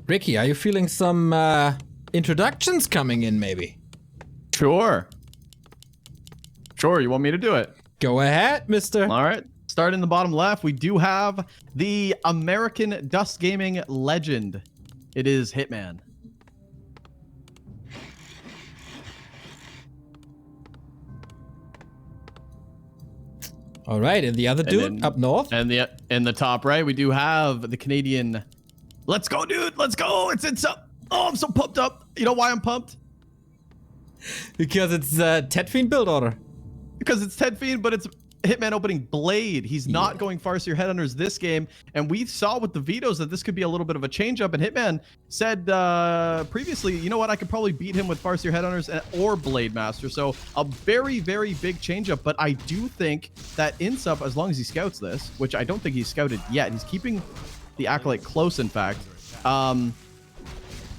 Ricky, are you feeling some introductions coming in, maybe? Sure. Sure, you want me to do it? Go ahead, mister. All right. Starting in the bottom left, we do have the American Dust Gaming legend. It is Hitman. All right, and the other dude up north? And in the top right, we do have the Canadian. Let's go, dude. Let's go. It's up. Oh, I'm so pumped up. You know why I'm pumped? Because it's Ted Fiend build order. Because it's Ted Fiend, but it's Hitman opening Blade. He's not going Farseer Headhunters this game, and we saw with the vetoes that this could be a little bit of a change up, and Hitman said previously, you know what, I could probably beat him with Farseer Headhunters or Blade Master, so a very, very big change up, but I do think that INSUP, as long as he scouts this, which I don't think he's scouted yet, he's keeping the Acolyte close, in fact,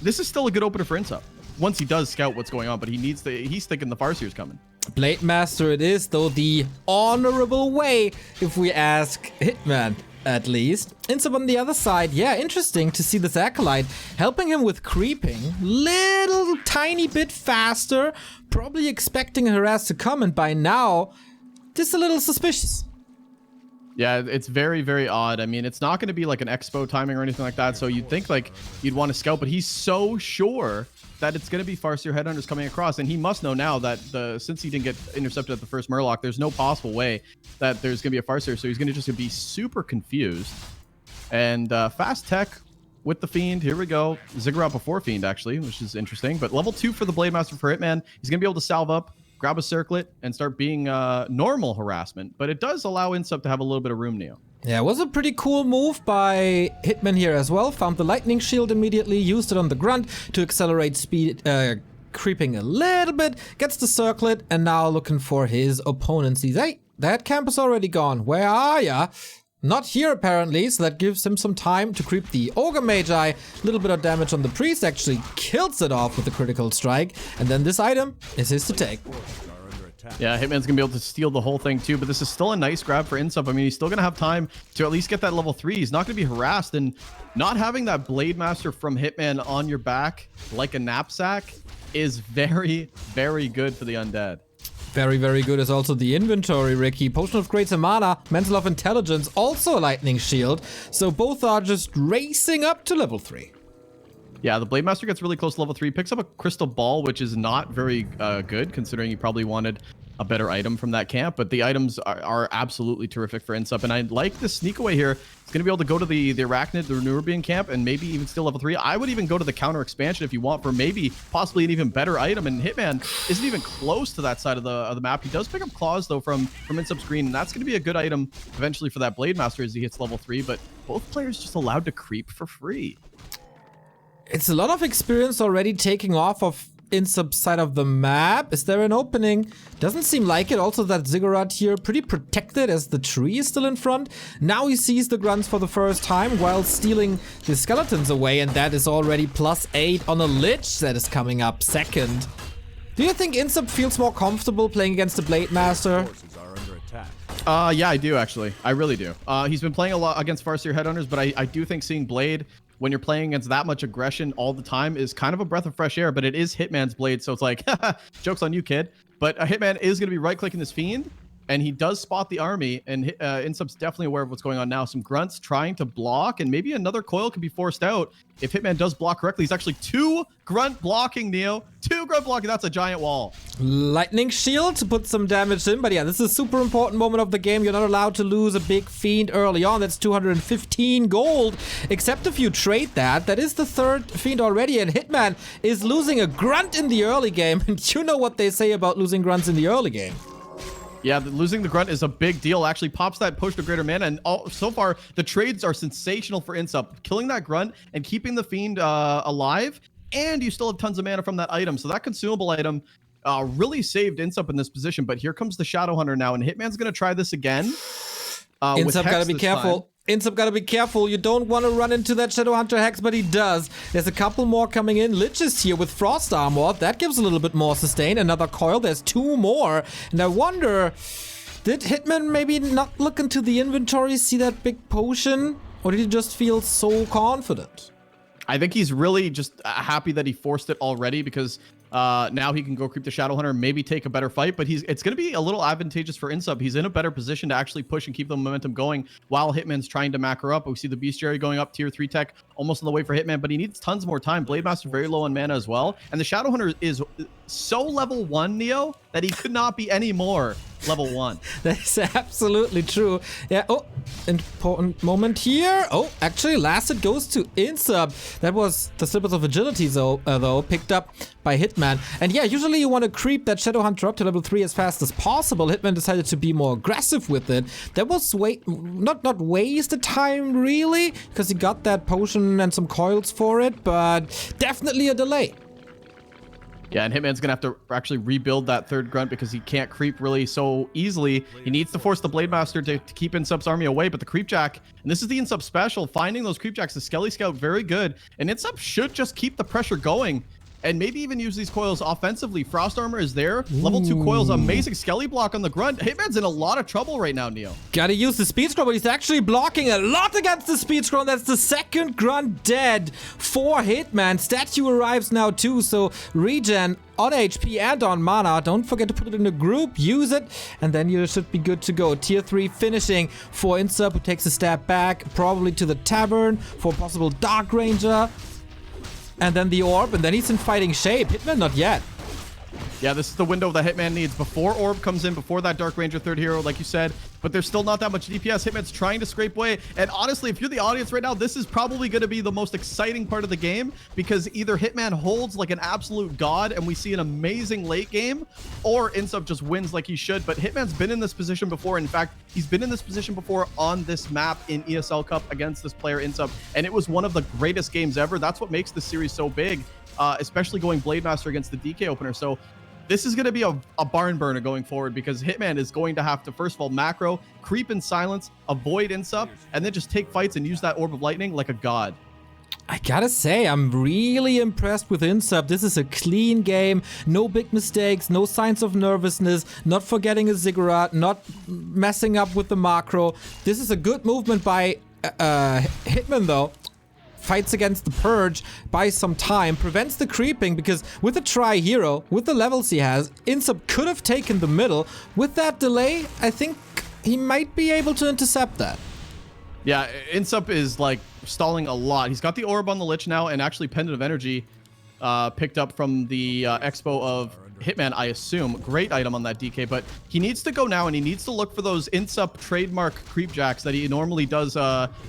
this is still a good opener for INSUP, once he does scout what's going on, but he's thinking the Farseer's coming. Blade Master it is, though the honorable way, if we ask Hitman, at least. INSUP on the other side, yeah, interesting to see this Acolyte helping him with creeping. Little tiny bit faster, probably expecting a harass to come, and by now, just a little suspicious. Yeah, it's very, very odd. I mean, it's not going to be like an expo timing or anything like that, so you'd think like you'd want to scout, but he's so sure that it's going to be Farseer Headhunters coming across, and he must know now that since he didn't get intercepted at the first Murloc, there's no possible way that there's going to be a Farseer, so he's going to just be super confused. And fast tech with the Fiend, here we go. Ziggurat before Fiend, actually, which is interesting, but level 2 for the Blade Master for Hitman. He's going to be able to salve up, grab a circlet, and start being normal harassment, but it does allow INSUP to have a little bit of room, Neo. Yeah, it was a pretty cool move by Hitman here as well. Found the lightning shield immediately, used it on the grunt to accelerate speed, creeping a little bit, gets the circlet, and now looking for his opponent. Sees, hey, that camp is already gone. Where are ya? Not here apparently, so that gives him some time to creep the Ogre Magi. A little bit of damage on the priest, actually kills it off with a critical strike, and then this item is his to take. Yeah, Hitman's gonna be able to steal the whole thing too, but this is still a nice grab for INSUP. I mean, he's still gonna have time to at least get that level 3. He's not gonna be harassed, and not having that Blade Master from Hitman on your back like a knapsack is very, very good for the undead. Very, very good is also the inventory, Ricky. Potion of Greater Mana, Mantle of Intelligence, also a lightning shield. So both are just racing up to level 3. Yeah, the Blade Master gets really close to level 3, picks up a crystal ball, which is not very good, considering he probably wanted a better item from that camp, but the items are absolutely terrific for INSUP, and I like the sneak away here. He's going to be able to go to the Arachnid, the Neurbian camp, and maybe even still level 3. I would even go to the counter expansion if you want for maybe possibly an even better item, and Hitman isn't even close to that side of the map. He does pick up claws, though, from INSUP's green, and that's going to be a good item eventually for that Blade Master as he hits level 3, but both players just allowed to creep for free. It's a lot of experience already taking off of INSUP's side of the map. Is there an opening? Doesn't seem like it. Also, that Ziggurat here pretty protected as the tree is still in front. Now he sees the grunts for the first time while stealing the skeletons away, and that is already +8 on a Lich that is coming up second. Do you think INSUP feels more comfortable playing against the Blade Master? Yeah, I do, actually. I really do. He's been playing a lot against Farseer Headhunters, but I do think seeing Blade when you're playing against that much aggression all the time is kind of a breath of fresh air, but it is Hitman's Blade, so it's like, joke's on you, kid. But Hitman is going to be right-clicking this Fiend, and he does spot the army, and INSUP's definitely aware of what's going on now. Some grunts trying to block, and maybe another coil could be forced out if Hitman does block correctly. He's actually 2 grunt blocking, Neo. 2 grunt blocking. That's a giant wall. Lightning shield to put some damage in, but yeah, this is a super important moment of the game. You're not allowed to lose a big Fiend early on. That's 215 gold, except if you trade that. That is the 3rd Fiend already, and Hitman is losing a grunt in the early game, and you know what they say about losing grunts in the early game. Yeah, losing the grunt is a big deal. Actually pops that push to greater mana, and so far the trades are sensational for INSUP. Killing that grunt and keeping the Fiend alive, and you still have tons of mana from that item. So that consumable item really saved INSUP in this position. But here comes the Shadow Hunter now, and Hitman's going to try this again. INSUP gotta be careful. INSUP gotta be careful. You don't want to run into that Shadow Hunter Hex, but he does. There's a couple more coming in. Lich is here with Frost Armor. That gives a little bit more sustain. Another coil. There's 2 more. And I wonder, did Hitman maybe not look into the inventory, see that big potion? Or did he just feel so confident? I think he's really just happy that he forced it already because now he can go creep the Shadow Hunter and maybe take a better fight. But it's going to be a little advantageous for iNSUP. He's in a better position to actually push and keep the momentum going while Hitman's trying to macro up. We see the Bestiary going up tier 3 tech, almost on the way for Hitman, but he needs tons more time. Blade Master very low on mana as well. And the Shadow Hunter is so level 1, Neo, that he could not be any more level 1. That's absolutely true. Yeah. Oh, important moment here. Oh, actually, last it goes to iNSUP. That was the slippers of agility, though, picked up by Hitman. And yeah, usually you want to creep that Shadow Hunter up to level 3 as fast as possible. Hitman decided to be more aggressive with it. That was not wasted time, really, because he got that potion and some coils for it, but definitely a delay. Yeah, and Hitman's going to have to actually rebuild that third grunt because he can't creep really so easily. He needs to force the Blade Master to keep iNSUP's army away, but the Creepjack, and this is the iNSUP special, finding those Creepjacks, the Skelly Scout, very good. And iNSUP should just keep the pressure going and maybe even use these coils offensively. Frost Armor is there. Ooh. Level 2 coils, amazing Skelly block on the grunt. Hitman's in a lot of trouble right now, Neo. Gotta use the speed scroll, but he's actually blocking a lot against the speed scroll. That's the second grunt dead for Hitman. Statue arrives now too, so regen on HP and on mana. Don't forget to put it in a group, use it, and then you should be good to go. Tier 3 finishing for iNSUP, who takes a step back, probably to the tavern for a possible Dark Ranger. And then the orb, and then he's in fighting shape. Hitman, not yet. Yeah, this is the window that Hitman needs before orb comes in, before that Dark Ranger third hero, like you said. But there's still not that much DPS. Hitman's trying to scrape away. And honestly, if you're the audience right now, this is probably going to be the most exciting part of the game, because either Hitman holds like an absolute god and we see an amazing late game, or iNSUP just wins like he should. But Hitman's been in this position before. In fact, he's been in this position before on this map in ESL Cup against this player iNSUP, and it was one of the greatest games ever. That's what makes this series so big, especially going Blade Master against the DK opener. So this is going to be a barn burner going forward, because Hitman is going to have to, first of all, macro, creep in silence, avoid iNSUP, and then just take fights and use that Orb of Lightning like a god. I gotta say, I'm really impressed with iNSUP. This is a clean game, no big mistakes, no signs of nervousness, not forgetting a ziggurat, not messing up with the macro. This is a good movement by Hitman, though. Fights against the Purge, buys some time, prevents the creeping, because with a tri-hero, with the levels he has, iNSUP could have taken the middle. With that delay, I think he might be able to intercept that. Yeah, iNSUP is like stalling a lot. He's got the orb on the Lich now, and actually Pendant of Energy picked up from the expo of Hitman, I assume. Great item on that DK, but he needs to go now, and he needs to look for those iNSUP trademark creepjacks that he normally does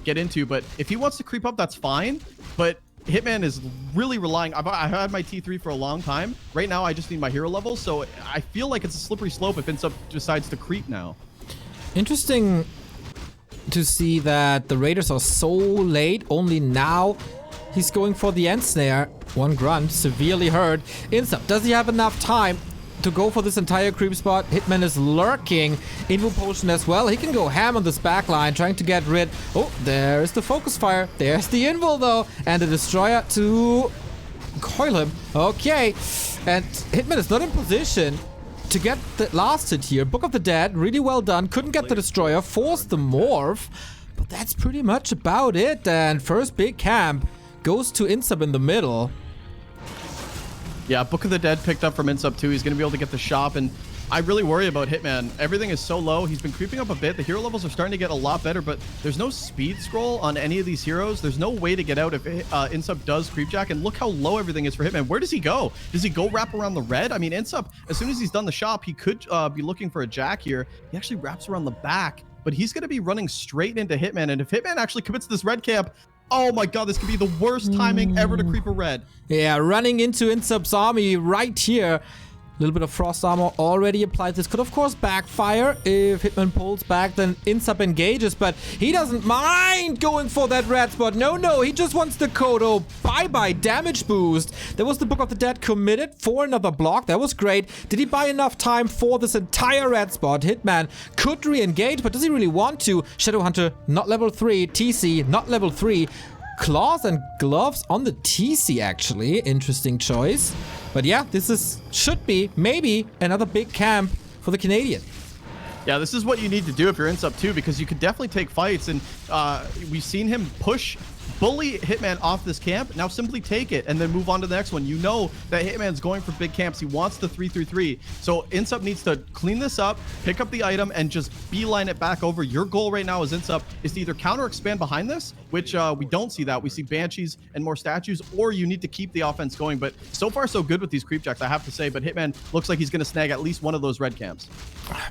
get into. But if he wants to creep up, that's fine. But Hitman is really relying. I've had my T3 for a long time. Right now, I just need my hero level, so I feel like it's a slippery slope if iNSUP decides to creep now. Interesting to see that the Raiders are so late. Only now he's going for the end snare. One grunt, severely hurt. iNSUP, does he have enough time to go for this entire creep spot? Hitman is lurking. Invo potion as well. He can go ham on this backline, trying to get rid. Oh, there's the focus fire. There's the Invo, though. And the Destroyer to coil him. Okay. And Hitman is not in position to get the last hit here. Book of the Dead, really well done. Couldn't get the Destroyer, forced the Morph. But that's pretty much about it. And first big camp goes to iNSUP in the middle. Yeah, Book of the Dead picked up from iNSUP too. He's going to be able to get the shop, and I really worry about Hitman. Everything is so low. He's been creeping up a bit. The hero levels are starting to get a lot better, but there's no speed scroll on any of these heroes. There's no way to get out if iNSUP does creepjack, and look how low everything is for Hitman. Where does he go? Does he go wrap around the red? I mean, iNSUP, as soon as he's done the shop, he could be looking for a jack here. He actually wraps around the back, but he's going to be running straight into Hitman, and if Hitman actually commits to this red camp, oh my god, this could be the worst timing ever to creep a red. Yeah, running into iNSUP's army right here. A little bit of frost armor already applied. This could, of course, backfire. If Hitman pulls back, then iNSUP engages, but he doesn't mind going for that red spot. No, he just wants the Kodo. Bye-bye damage boost. There was the Book of the Dead committed for another block. That was great. Did he buy enough time for this entire red spot? Hitman could re-engage, but does he really want to? Shadow Hunter, not level 3. TC, not level 3. Claws and gloves on the TC, actually. Interesting choice. But yeah, this should be maybe another big camp for the Canadian. Yeah, this is what you need to do if you're iNSUP too, because you could definitely take fights, and we've seen him push bully Hitman off this camp. Now simply take it and then move on to the next one. You know that Hitman's going for big camps. He wants the 3-3-3. So iNSUP needs to clean this up, pick up the item, and just beeline it back over. Your goal right now as iNSUP is to either counter expand behind this, which we don't see that. We see Banshees and more statues, or you need to keep the offense going. But so far, so good with these creep jacks, I have to say. But Hitman looks like he's going to snag at least one of those red camps.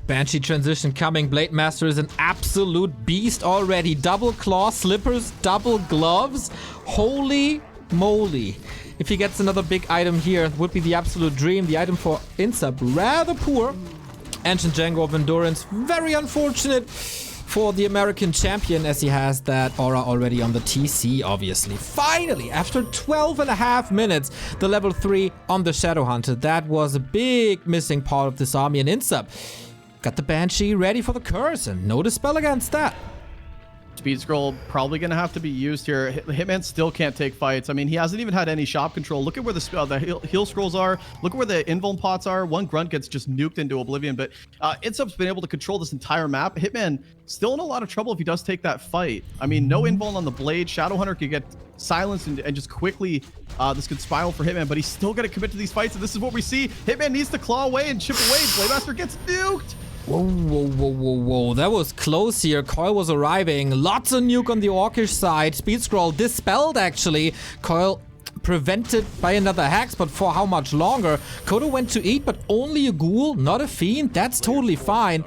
Banshee transition coming. Blade Master is an absolute beast already. Double claw slippers, double gloves. Holy moly. If he gets another big item here, it would be the absolute dream. The item for iNSUP, rather poor. Ancient Django of Endurance, very unfortunate for the American champion, as he has that aura already on the TC, obviously. Finally, after 12.5 minutes, the level 3 on the Shadowhunter. That was a big missing part of this army, and iNSUP got the Banshee ready for the curse, and no dispel against that. Speed scroll probably going to have to be used here. Hitman still can't take fights. I mean, he hasn't even had any shop control. Look at where the heal scrolls are. Look at where the invuln pots are. One grunt gets just nuked into oblivion, but iNSUP's been able to control this entire map. Hitman still in a lot of trouble if he does take that fight. I mean, no invuln on the blade. Shadowhunter could get silenced and just quickly this could spiral for Hitman, but he's still going to commit to these fights, and this is what we see. Hitman needs to claw away and chip away. Blademaster gets nuked. Whoa, whoa, whoa, whoa, whoa. That was close here. Coil was arriving. Lots of nuke on the Orcish side. Speed scroll dispelled, actually. Coil prevented by another Hex, but for how much longer? Kodo went to eat, but only a ghoul, not a fiend. That's totally fine.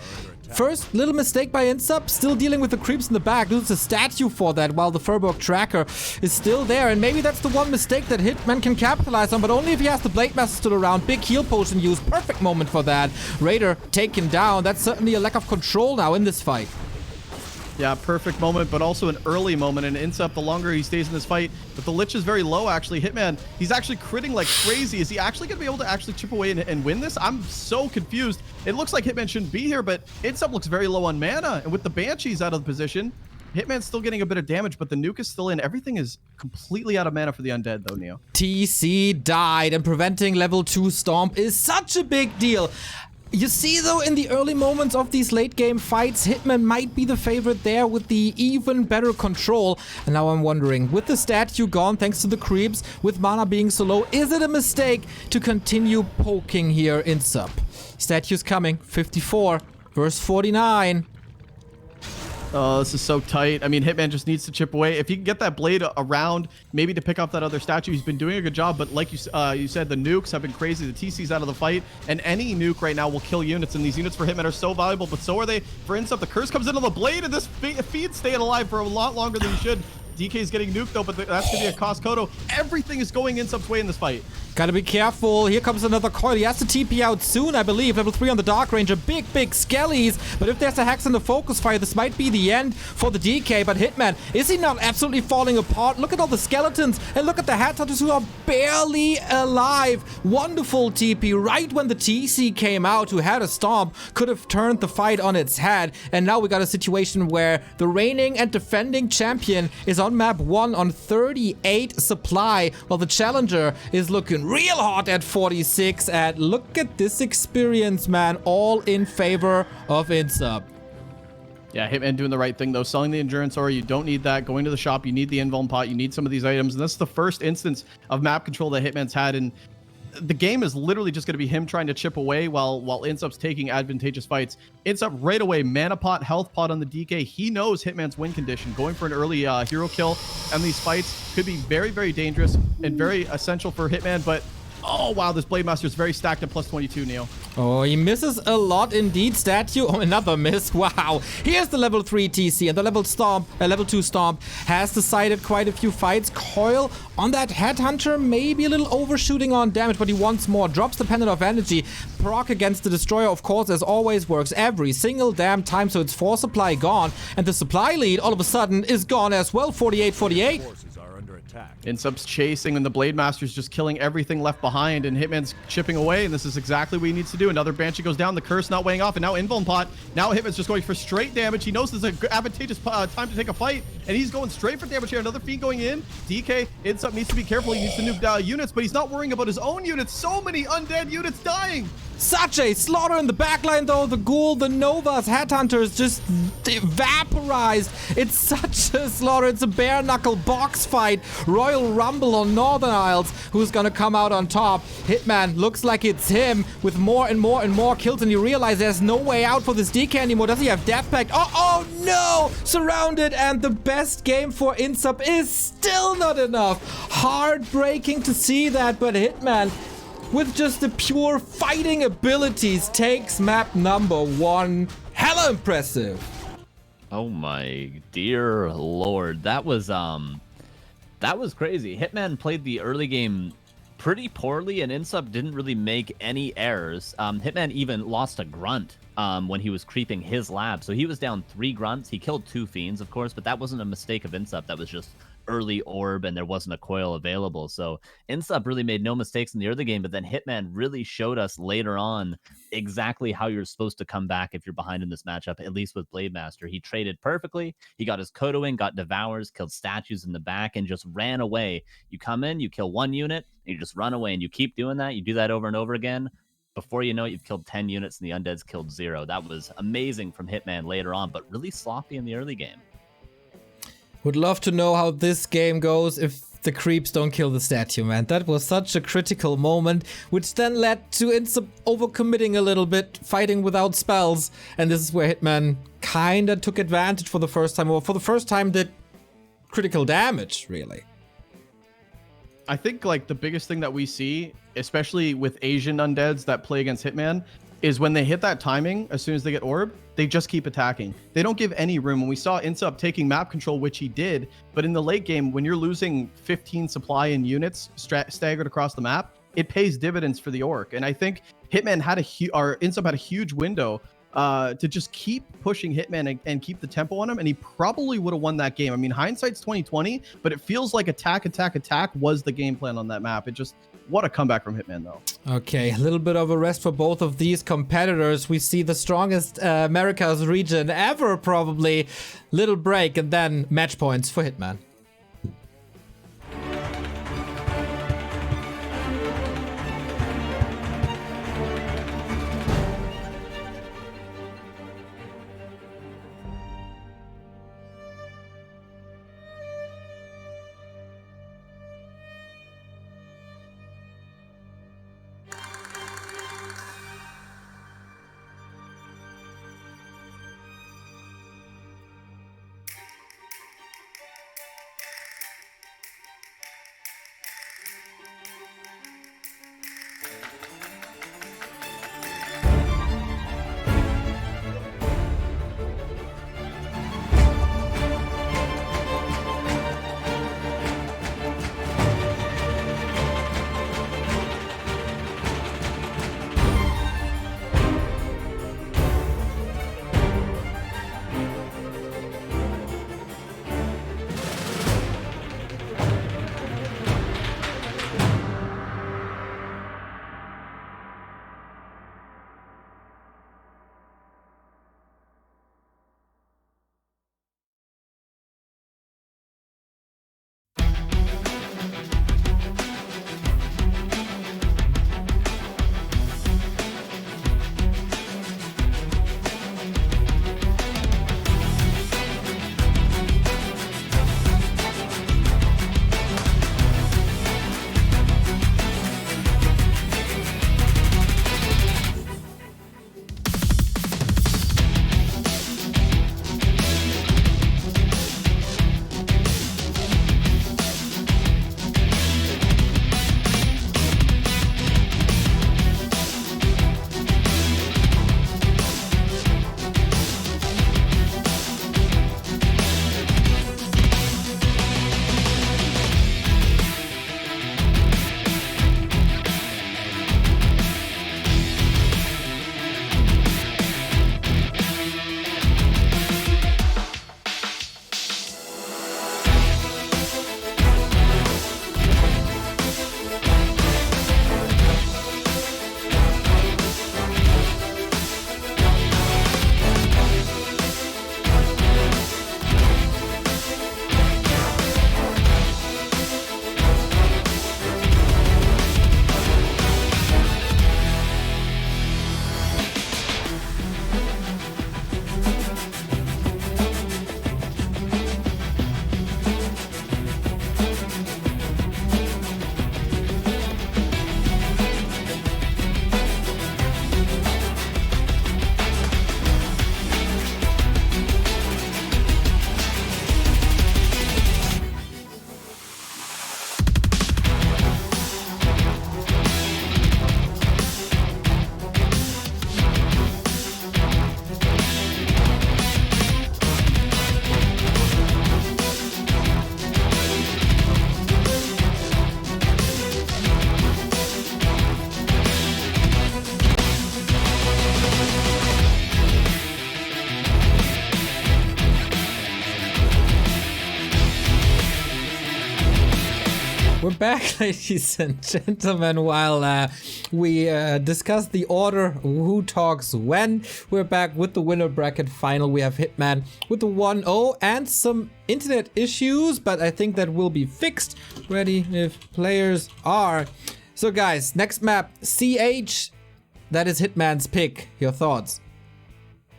First little mistake by iNSUP, still dealing with the creeps in the back. Loses a statue for that while the Furbolg tracker is still there. And maybe that's the one mistake that Hitman can capitalize on, but only if he has the Blade Master still around. Big heal potion use, perfect moment for that. Raider taken down. That's certainly a lack of control now in this fight. Yeah, perfect moment, but also an early moment. And iNSUP, the longer he stays in this fight, but the Lich is very low, actually. Hitman, he's actually critting like crazy. Is he actually going to be able to actually chip away and win this? I'm so confused. It looks like Hitman shouldn't be here, but iNSUP looks very low on mana. And with the Banshees out of the position, Hitman's still getting a bit of damage, but the nuke is still in. Everything is completely out of mana for the undead, though, Neo. TC died, and preventing level 2 Stomp is such a big deal. You see, though, in the early moments of these late-game fights, Hitman might be the favorite there with the even better control. And now I'm wondering, with the statue gone thanks to the creeps, with mana being so low, is it a mistake to continue poking here iNSUP? Statue's coming, 54 versus 49. Oh, this is so tight. I mean, Hitman just needs to chip away. If he can get that blade around, maybe to pick off that other statue, he's been doing a good job. But like you said, the nukes have been crazy. The TC's out of the fight, and any nuke right now will kill units. And these units for Hitman are so valuable, but so are they for iNSUP. The curse comes in on the blade, and this feed's staying alive for a lot longer than he should. DK's getting nuked, though, but that's going to be a cost. Kodo. Everything is going iNSUP's way in this fight. Gotta be careful. Here comes another coil. He has to TP out soon, I believe. Level 3 on the Dark Ranger. Big skellies. But if there's a Hex in the focus fire, this might be the end for the DK. But Hitman, is he not absolutely falling apart? Look at all the skeletons. And look at the Headhunters who are barely alive. Wonderful TP. Right when the TC came out, who had a Stomp, could have turned the fight on its head. And now we got a situation where the reigning and defending champion is on map 1 on 38 supply, while the challenger is looking real hot at 46. And look at this experience, man, all in favor of iNSUP. Yeah, Hitman doing the right thing, though. Selling the endurance aura, you don't need that. Going to the shop, you need the invuln pot, you need some of these items. And this is the first instance of map control that Hitman's had, and the game is literally just going to be him trying to chip away while iNSUP's taking advantageous fights. iNSUP right away, mana pot, health pot on the DK. He knows Hitman's win condition. Going for an early hero kill and these fights could be very, very dangerous and very essential for Hitman, but oh, wow, this Blade Master is very stacked at plus 22, Neo. Oh, he misses a lot indeed. Statue, oh, another miss. Wow. Here's the level 3 TC, and the level 2 Stomp has decided quite a few fights. Coil on that Headhunter, maybe a little overshooting on damage, but he wants more. Drops the Pendant of Energy. Proc against the Destroyer, of course, as always, works every single damn time, so it's 4 supply gone, and the supply lead all of a sudden is gone as well. 48-48. iNSUP's chasing, and the Blade Master's just killing everything left behind, and Hitman's chipping away, and this is exactly what he needs to do. Another Banshee goes down, the curse not weighing off, and now invuln pot. Now Hitman's just going for straight damage. He knows this is an advantageous time to take a fight, and he's going straight for damage here. Another Fiend going in. DK, iNSUP needs to be careful. He needs to nuke units, but he's not worrying about his own units. So many undead units dying. Such a slaughter in the backline though. The Ghoul, the Novas, Headhunters just vaporized. It's such a slaughter. It's a bare knuckle box fight. Royal Rumble on Northern Isles. Who's gonna come out on top? Hitman looks like it's him with more and more and more kills, and you realize there's no way out for this DK anymore. Does he have Death Pact? Oh no! Surrounded, and the best game for INSUP is still not enough. Heartbreaking to see that, but Hitman, with just the pure fighting abilities, takes map number 1. Hella impressive. Oh my dear lord, that was crazy. Hitman played the early game pretty poorly, and INSUP didn't really make any errors. Hitman even lost a grunt when he was creeping his lab, so he was down 3 grunts. He killed 2 fiends, of course, but that wasn't a mistake of INSUP. That was just early orb, and there wasn't a coil available. So INSUP really made no mistakes in the early game, but then Hitman really showed us later on exactly how you're supposed to come back if you're behind in this matchup, at least with Blade Master. He traded perfectly. He got his Kodoing, got Devours, killed statues in the back, and just ran away. You come in, you kill 1 unit, and you just run away, and you keep doing that. You do that over and over again. Before you know it, you've killed 10 units, and the Undead's killed 0. That was amazing from Hitman later on, but really sloppy in the early game. Would love to know how this game goes if the creeps don't kill the statue, man. That was such a critical moment, which then led to INSUP overcommitting a little bit, fighting without spells. And this is where Hitman kinda took advantage for the first time, or for the first time did critical damage, really. I think like the biggest thing that we see, especially with Asian undeads that play against Hitman, is when they hit that timing, as soon as they get orb, they just keep attacking. They don't give any room. When we saw INSUP taking map control, which he did, but in the late game, when you're losing 15 supply in units staggered across the map, it pays dividends for the orc. And I think Hitman had INSUP had a huge window to just keep pushing Hitman and keep the tempo on him, and he probably would have won that game. I mean, hindsight's 2020, but it feels like attack was the game plan on that map. It just, what a comeback from Hitman, though. Okay, a little bit of a rest for both of these competitors. We see the strongest Americas region ever, probably. Little break, and then match points for Hitman. We're back, ladies and gentlemen, while we discuss the order, who talks when. We're back with the winner bracket final. We have Hitman with the 1-0 and some internet issues, but I think that will be fixed. Ready if players are. So guys, next map, CH. That is Hitman's pick. Your thoughts?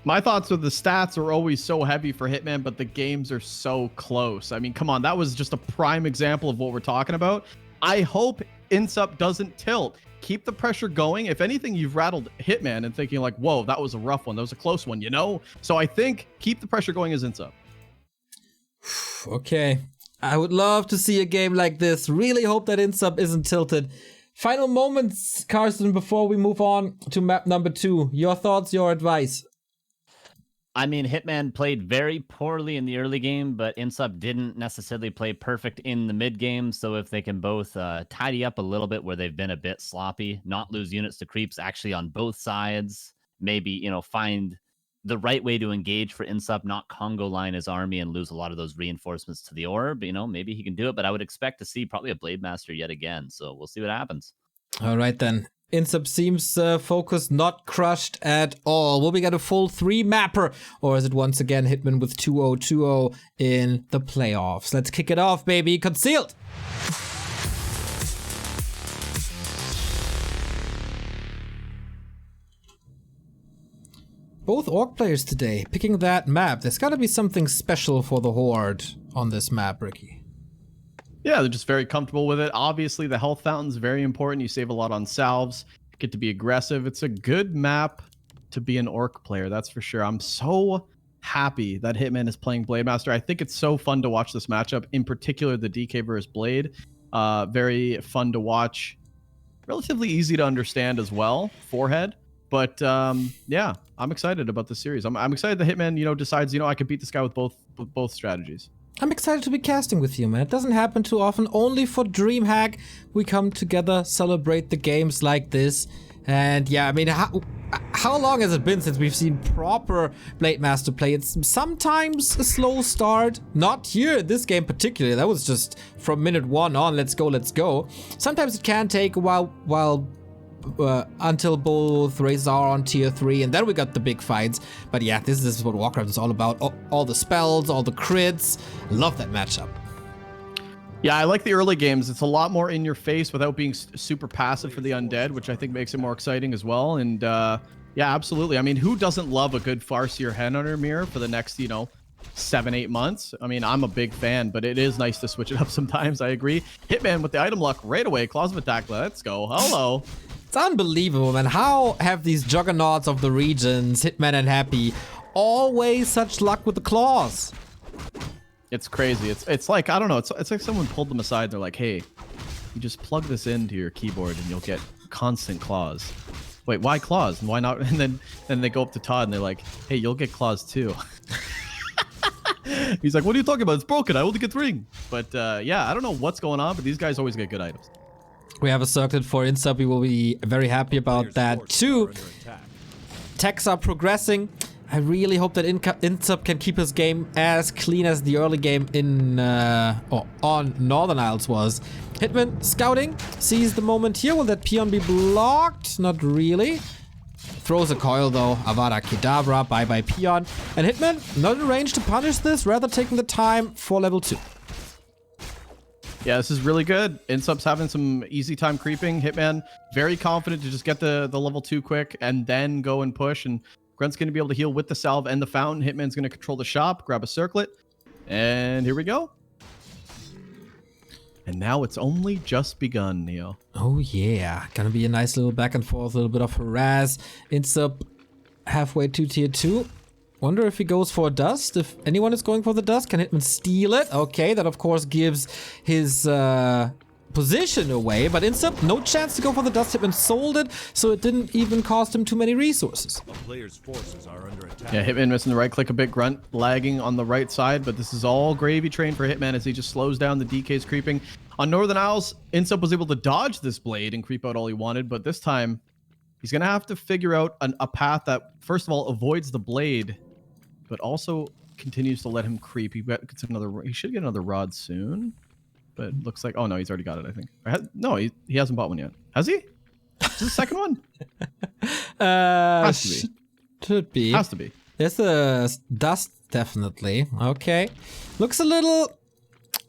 My thoughts are the stats are always so heavy for Hitman, but the games are so close. I mean, come on, that was just a prime example of what we're talking about. I hope INSUP doesn't tilt. Keep the pressure going. If anything, you've rattled Hitman and thinking like, whoa, that was a rough one. That was a close one, you know? So I think keep the pressure going as INSUP. Okay. I would love to see a game like this. Really hope that INSUP isn't tilted. Final moments, Carsten, before we move on to map number 2. Your thoughts, your advice? I mean, Hitman played very poorly in the early game, but INSUP didn't necessarily play perfect in the mid game. So if they can both tidy up a little bit where they've been a bit sloppy, not lose units to creeps actually on both sides, maybe, you know, find the right way to engage for INSUP, not Congo line his army and lose a lot of those reinforcements to the orb. You know, maybe he can do it, but I would expect to see probably a Blade Master yet again. So we'll see what happens. All right, then. INSUP seems focused, not crushed at all. Will we get a full 3 mapper, or is it once again Hitman with 2-0-2-0 in the playoffs? Let's kick it off, baby. Concealed. Both Orc players today picking that map. There's got to be something special for the Horde on this map, Ricky. Yeah, they're just very comfortable with it. Obviously, the health fountain's very important. You save a lot on salves, get to be aggressive. It's a good map to be an Orc player, that's for sure. I'm so happy that Hitman is playing Blade Master. I think it's so fun to watch this matchup, in particular the DK versus Blade. Very fun to watch. Relatively easy to understand as well, forehead. But yeah, I'm excited about this series. I'm excited that Hitman, you know, decides, you know, I could beat this guy with both strategies. I'm excited to be casting with you, man. It doesn't happen too often. Only for DreamHack, we come together, celebrate the games like this. And yeah, I mean, how long has it been since we've seen proper Blade Master play? It's sometimes a slow start. Not here, this game particularly. That was just from minute 1 on, let's go, let's go. Sometimes it can take a while until both races are on tier 3, and then we got the big fights. But yeah, this is what WarCraft is all about. All the spells, all the crits. Love that matchup. Yeah, I like the early games. It's a lot more in your face without being super passive for the undead, which I think makes it more exciting as well. And yeah, absolutely. I mean, who doesn't love a good Farseer Headhunter mirror for the next, you know, 7-8 months? I mean, I'm a big fan, but it is nice to switch it up sometimes. I agree. Hitman with the item luck right away. Claws of Attack. Let's go. Hello. It's unbelievable, man. How have these juggernauts of the regions, Hitman and Happy, always such luck with the claws? It's crazy. It's like, I don't know. It's like someone pulled them aside. They're like, hey, you just plug this into your keyboard and you'll get constant claws. Wait, why claws? And why not? And then they go up to Todd and they're like, hey, you'll get claws too. He's like, what are you talking about? It's broken. I only get 3. But yeah, I don't know what's going on, but these guys always get good items. We have a circlet for INSUP. We will be very happy about that too. Techs are progressing. I really hope that INSUP can keep his game as clean as the early game in on Northern Isles was. Hitman scouting, sees the moment here. Will that peon be blocked? Not really. Throws a coil though. Avada Kedavra, bye-bye peon. And Hitman, not in range to punish this, rather taking the time for level 2. Yeah, this is really good. INSUP's having some easy time creeping. Hitman, very confident to just get the level 2 quick and then go and push. And Grunt's going to be able to heal with the salve and the fountain. Hitman's going to control the shop, grab a circlet. And here we go. And now it's only just begun, Neo. Oh yeah, gonna be a nice little back and forth, a little bit of harass. INSUP halfway to tier 2. Wonder if he goes for a dust. If anyone is going for the dust, can Hitman steal it? Okay, that of course gives his position away, but INSUP, no chance to go for the dust. Hitman sold it, so it didn't even cost him too many resources. Yeah, Hitman missing the right click a bit. Grunt lagging on the right side, but this is all gravy train for Hitman as he just slows down the DKs creeping. On Northern Isles, INSUP was able to dodge this blade and creep out all he wanted, but this time he's going to have to figure out a path that, first of all, avoids the blade, but also continues to let him creep. He should get another rod soon. but it looks like... Oh, no, he's already got it, I think. No, he hasn't bought one yet. Has he? Is this the second one? Has to be. Should be. Has to be. There's a dust, definitely. Okay. Looks a little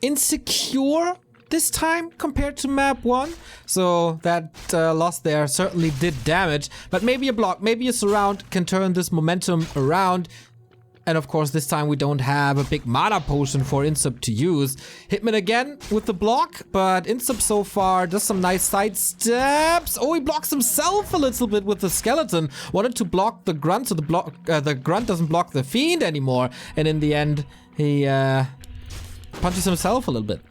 insecure this time compared to map 1. So that loss there certainly did damage. But maybe a block, maybe a surround can turn this momentum around. And of course, this time we don't have a big mana potion for Insup to use. Hitman again with the block, but Insup so far does some nice side steps. Oh, he blocks himself a little bit with the skeleton. Wanted to block the grunt, so the grunt doesn't block the fiend anymore. And in the end, he punches himself a little bit.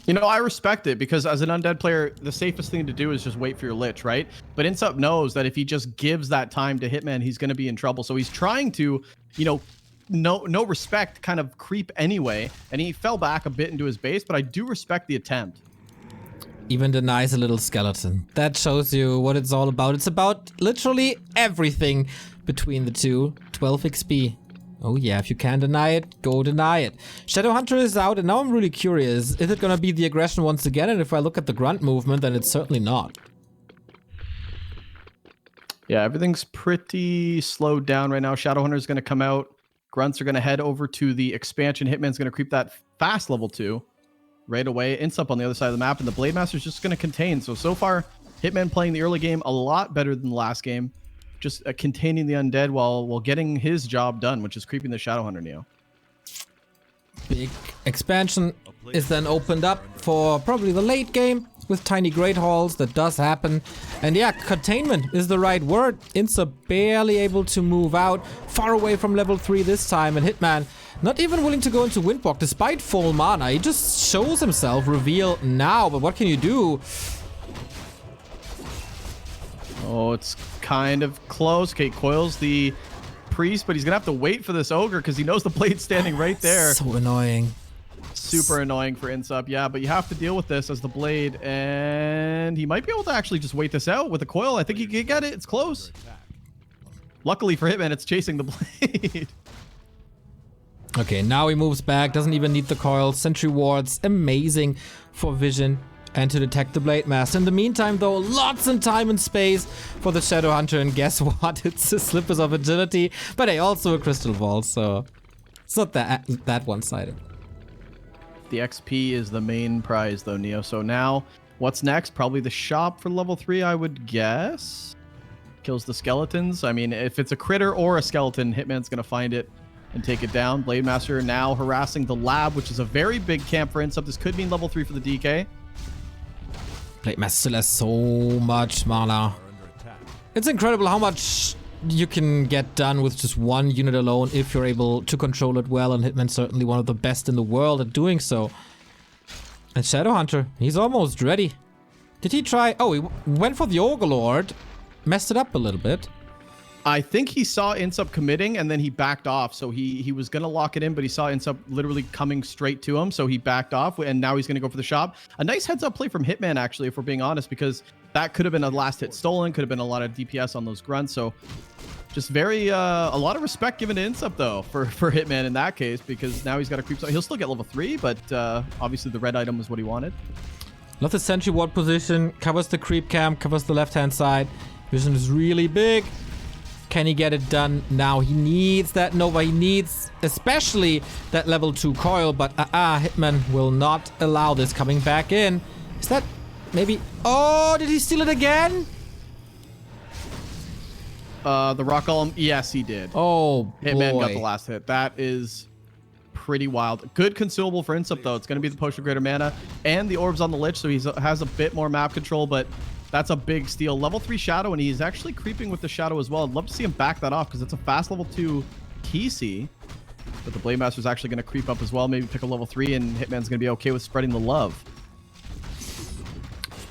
You know, I respect it because as an undead player, the safest thing to do is just wait for your lich, right? But Insup knows that if he just gives that time to Hitman, he's going to be in trouble. So he's trying to, you know, no respect kind of creep anyway. And he fell back a bit into his base, but I do respect the attempt. Even denies a little skeleton. That shows you what it's all about. It's about literally everything between the two. 12 XP. Oh yeah, if you can't deny it, go deny it. Shadowhunter is out, and now I'm really curious. Is it gonna be the aggression once again? And if I look at the grunt movement, then it's certainly not. Yeah, everything's pretty slowed down right now. Shadowhunter is gonna come out. Grunts are gonna head over to the expansion. Hitman's gonna creep that fast level 2 right away. Insup on the other side of the map, and the Blade Master's just gonna contain. So far, Hitman playing the early game a lot better than the last game. Just containing the undead while getting his job done, which is creeping the Shadowhunter Neo. Big expansion is then opened up for probably the late game with tiny great halls. That does happen. And yeah, containment is the right word. Insup barely able to move out, far away from level 3 this time, and Hitman not even willing to go into Windwalk despite full mana. He just shows himself, reveal now, but what can you do? Oh, it's kind of close. Okay, coils the priest, but he's gonna have to wait for this ogre because he knows the blade's standing right there. So annoying. Super annoying for Insup, yeah, but you have to deal with this as the blade, and he might be able to actually just wait this out with a coil. I think he can get it. It's close. Luckily for Hitman, it's chasing the blade. Okay, now he moves back. Doesn't even need the coil. Sentry wards, amazing for vision and to detect the Blade Master. In the meantime, though, lots of time and space for the Shadowhunter, and guess what? It's a Slippers of Agility, but hey, also a Crystal Ball, so it's not that one-sided. The XP is the main prize, though, Neo. So now, what's next? Probably the shop for level 3, I would guess. Kills the skeletons. I mean, if it's a critter or a skeleton, Hitman's going to find it and take it down. Blade Master now harassing the lab, which is a very big camp for Insup. This could mean level 3 for the DK. Blade Master still has so much mana. It's incredible how much you can get done with just one unit alone if you're able to control it well, and Hitman's certainly one of the best in the world at doing so. And Shadowhunter, he's almost ready. Did he try? Oh, he went for the Ogre Lord. Messed it up a little bit. I think he saw Insup committing and then he backed off. So he was going to lock it in, but he saw Insup literally coming straight to him. So he backed off, and now he's going to go for the shop. A nice heads up play from Hitman, actually, if we're being honest, because that could have been a last hit stolen, could have been a lot of DPS on those grunts. So just very, a lot of respect given to Insup, though, for Hitman in that case, because now he's got to creep. He'll still get level 3, but obviously the red item was what he wanted. Love the sentry ward position, covers the creep camp, covers the left-hand side. Vision is really big. Can he get it done now? He needs that Nova. He needs especially that level 2 coil, but Hitman will not allow this coming back in. Is that maybe... Oh, did he steal it again? The rock golem, yes, he did. Oh, Hitman boy. got the last hit. That is pretty wild. Good consumable for Insup, though. It's going to be the Potion of Greater Mana and the orbs on the Lich, so he has a bit more map control, but that's a big steal. Level 3 Shadow, and he's actually creeping with the Shadow as well. I'd love to see him back that off because it's a fast level 2 TC. But the Blade Master's actually going to creep up as well. Maybe pick a level 3, and Hitman's going to be okay with spreading the love.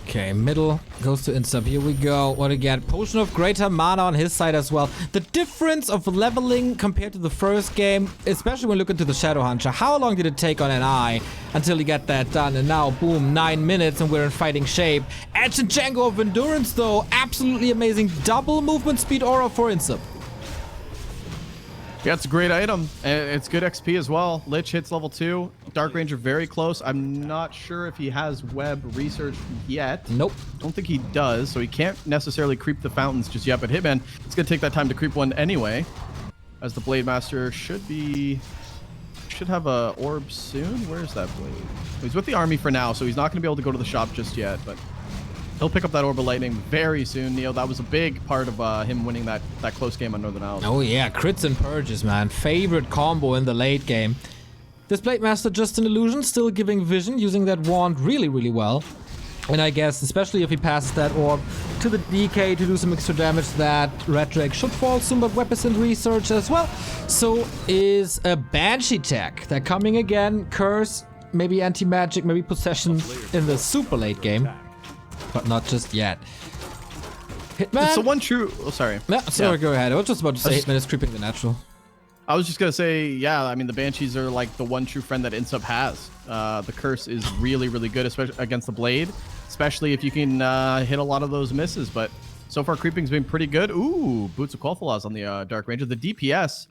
Okay, middle goes to Insup. Here we go. What again? Potion of Greater Mana on his side as well. The difference of leveling compared to the first game, especially when looking to the Shadowhunter. How long did it take on NI until he got that done? And now, boom, 9 minutes and we're in fighting shape. Edge and Django of Endurance, though. Absolutely amazing. Double movement speed aura for Insup. Yeah, it's a great item, and it's good XP as well. Lich hits level 2. Dark Ranger very close. I'm not sure if he has web research yet. Nope. Don't think he does, so he can't necessarily creep the fountains just yet. But Hitman, it's gonna take that time to creep one anyway, as the Blade Master should have a orb soon. Where's that blade? He's with the army for now, so he's not gonna be able to go to the shop just yet, but he'll pick up that Orb of Lightning very soon, Neo. That was a big part of him winning that close game on Northern Isles. Oh yeah, crits and purges, man. Favorite combo in the late game. This Blade Master, just an illusion, still giving vision, using that wand really, really well. And I guess, especially if he passes that orb to the DK to do some extra damage, that Red Drake should fall soon, but weapons and research as well. So is a Banshee tech. They're coming again. Curse, maybe anti-magic, maybe possession in the super late game. But not just yet. Hitman? It's the one true... Oh, sorry. Yeah, sorry, go ahead. I was just about to say Hitman is creeping the natural. I was just going to say, yeah, I mean, the Banshees are like the one true friend that iNSUP has. The Curse is really, really good, especially against the Blade, especially if you can hit a lot of those misses. But so far, creeping's been pretty good. Ooh, Boots of Quaffalaz on the Dark Ranger. The DPS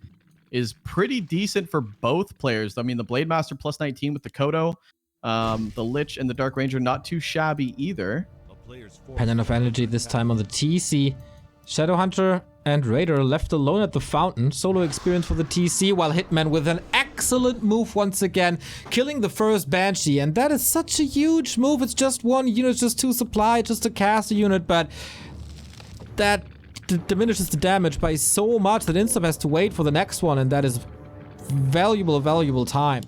is pretty decent for both players. I mean, the Blade Master plus 19 with the Kodo. The Lich and the Dark Ranger not too shabby either. Pendant of Energy this time on the TC. Shadowhunter and Raider left alone at the fountain. Solo experience for the TC, while Hitman with an excellent move once again, killing the first Banshee. And that is such a huge move. It's just one unit, just 2 supply, just a caster unit, but that diminishes the damage by so much that iNSUP has to wait for the next one, and that is valuable time.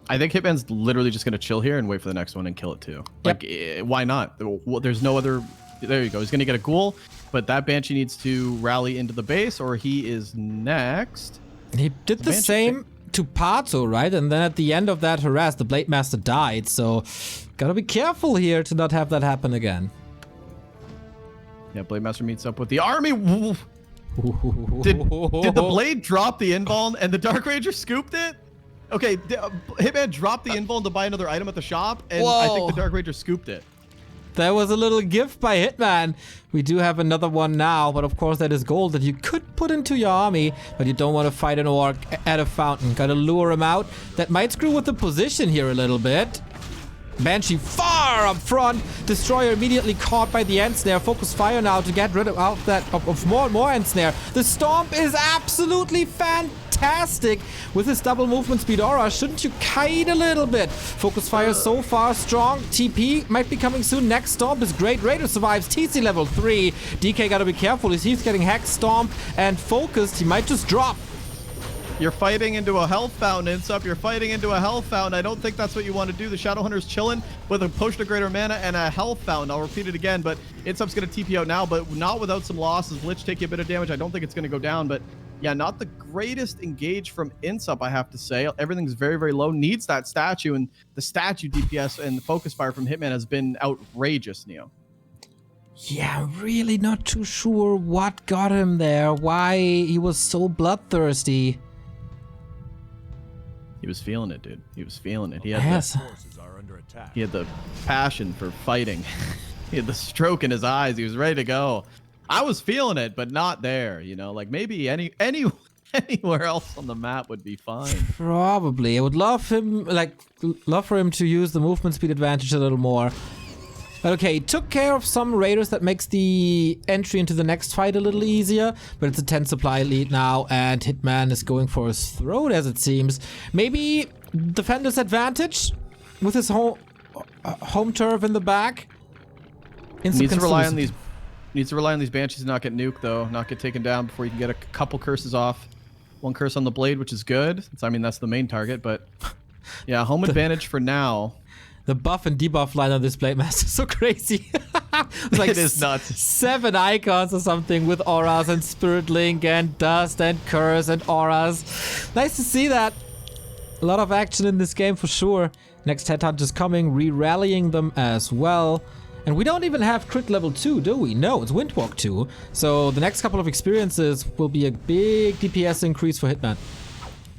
I think Hitman's literally just going to chill here and wait for the next one and kill it too. Yep. Like, why not? There's no other... There you go. He's going to get a ghoul, but that Banshee needs to rally into the base, or he is next. He did the same to Pato, right? And then at the end of that harass, the Blade Master died, so gotta be careful here to not have that happen again. Yeah, Blade Master meets up with the army. Did the Blade drop the invuln and the Dark Ranger scooped it? Okay, Hitman dropped the invuln to buy another item at the shop, and I think the Dark Ranger scooped it. That was a little gift by Hitman. We do have another one now, but of course that is gold that you could put into your army, but you don't want to fight an orc at a fountain. Gotta lure him out. That might screw with the position here a little bit. Banshee far up front. Destroyer immediately caught by the End-Snare. Focus fire now to get rid of more and more End-Snare. The Stomp is absolutely fantastic with his double movement speed aura. Shouldn't you kite a little bit? Focus fire so far strong. TP might be coming soon. Next Stomp is great. Raider survives. TC level 3. DK gotta be careful. He's getting Hack, Stomp, and focused. He might just drop. You're fighting into a health fountain, iNSUP. You're fighting into a health fountain. I don't think that's what you want to do. The Shadowhunter's chilling with a potion of greater mana and a health fountain. I'll repeat it again, but iNSUP's going to TP out now, but not without some losses. Lich take you a bit of damage. I don't think it's going to go down, but yeah, not the greatest engage from iNSUP, I have to say. Everything's very, very low. Needs that statue, and the statue DPS and the focus fire from Hitman has been outrageous, Neo. Yeah, I'm really not too sure what got him there. Why he was so bloodthirsty. He was feeling it, dude. He was feeling it. He had, he had the passion for fighting. He had the stroke in his eyes. He was ready to go. I was feeling it, but not there. You know, like maybe anywhere else on the map would be fine. Probably. I would love for him to use the movement speed advantage a little more. But okay, he took care of some raiders. That makes the entry into the next fight a little easier. But it's a 10 supply lead now, and Hitman is going for his throat, as it seems. Maybe defender's advantage with his home turf in the back. Needs to rely on these Banshees and not get nuked, though. Not get taken down before you can get a couple curses off. One curse on the blade, which is good. I mean, that's the main target, but yeah, home advantage for now. The buff and debuff line on this Blade Master is so crazy. It's like it is nuts. 7 icons or something with auras and Spirit Link and Dust and Curse and auras. Nice to see that. A lot of action in this game for sure. Next Headhunt is coming, re-rallying them as well. And we don't even have crit level 2, do we? No, it's Windwalk 2. So the next couple of experiences will be a big DPS increase for Hitman.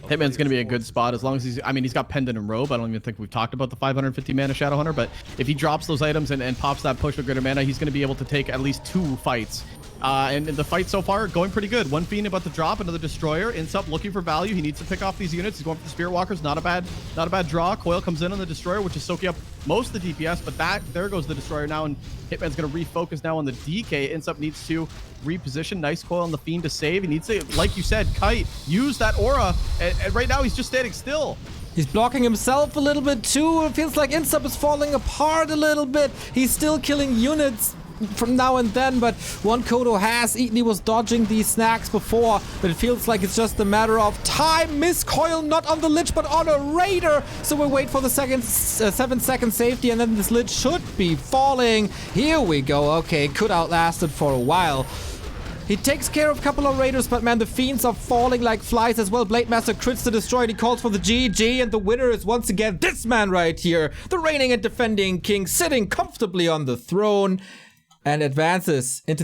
Hitman's going to be a good spot as long as he's got Pendant and Robe. I don't even think we've talked about the 550 mana Shadowhunter, but if he drops those items and pops that push of greater mana, he's going to be able to take at least 2 fights And the fight so far going pretty good. One Fiend about to drop, another Destroyer. iNSUP looking for value. He needs to pick off these units. He's going for the Spirit Walkers. Not a bad draw. Coil comes in on the Destroyer, which is soaking up most of the DPS, but there goes the Destroyer now, and Hitman's going to refocus now on the DK. iNSUP needs to reposition. Nice Coil on the Fiend to save. He needs to, like you said, Kite, use that aura, and right now he's just standing still. He's blocking himself a little bit too. It feels like iNSUP is falling apart a little bit. He's still killing units from now and then, but one Kodo has eaten. He was dodging these snacks before, but it feels like it's just a matter of time. Miss Coil not on the Lich, but on a Raider. So we wait for the 7-second safety, and then this Lich should be falling. Here we go. Okay, could outlast it for a while. He takes care of a couple of Raiders, but man, the Fiends are falling like flies as well. Blademaster crits the Destroyer. He calls for the GG, and the winner is once again this man right here, the reigning and defending king, sitting comfortably on the throne, and advances into